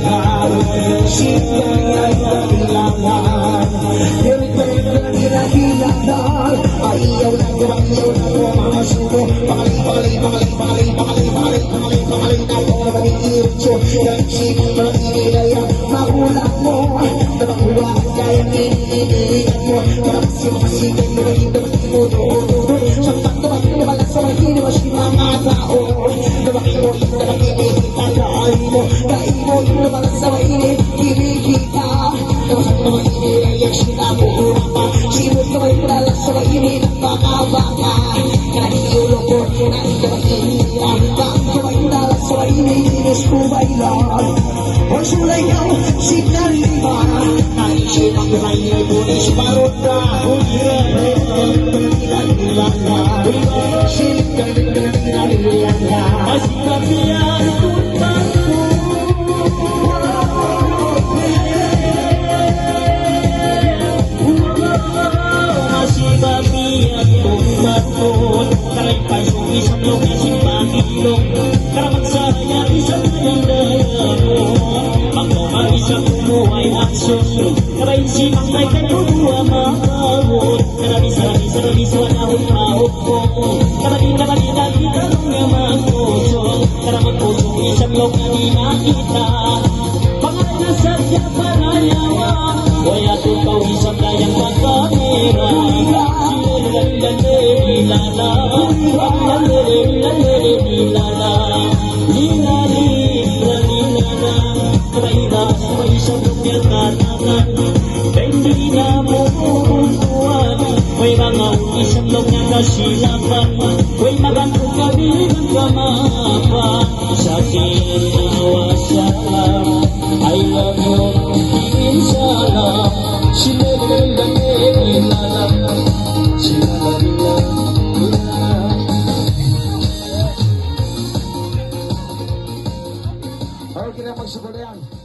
Sa Magulang mo, nabakuha ang kayang iniinigan mo. Kapasigasin mo, hindi mo doon. Sampak-tapak mo, balas sa mga mo, si mga tao. Nabaki mo, nakikita mo. Kain mo, balas sa mga kinikita. Nabasak na mga sinabuha pa. Simot ka may balas sa mga baka-baka. Kanahiyulong mo, nakikita. Kaan ka may balas sa mga inis ko bailan. Hoy sulay kau, signal lima. Naisip ang layo mo ni Sparot na. Masikap niya kung bago. Masikap niya kung bago. Karay pa yung isang log na simpang ilong. Karamag saya isang dayang-dayang. Isang umuhay aksyon. Karay simang tay kayo dua makawot. Karabis wanahon mahot ko. Karabin lagi karong nga magposong. Karamag posong isang log na di nakita. Pangalan na sadya panayawa. Waya tukaw isang dayang magkamera. Lala isang lumyan katakan. Hindi na mo kukuntuan. May mga isang lumyan kasilapan. May magandang kabilang kamapan. Sa tinawasalam I love you, insalam. Sinabilang ilalam. Sinabilang ilalam. Okay na, magsugod na yan.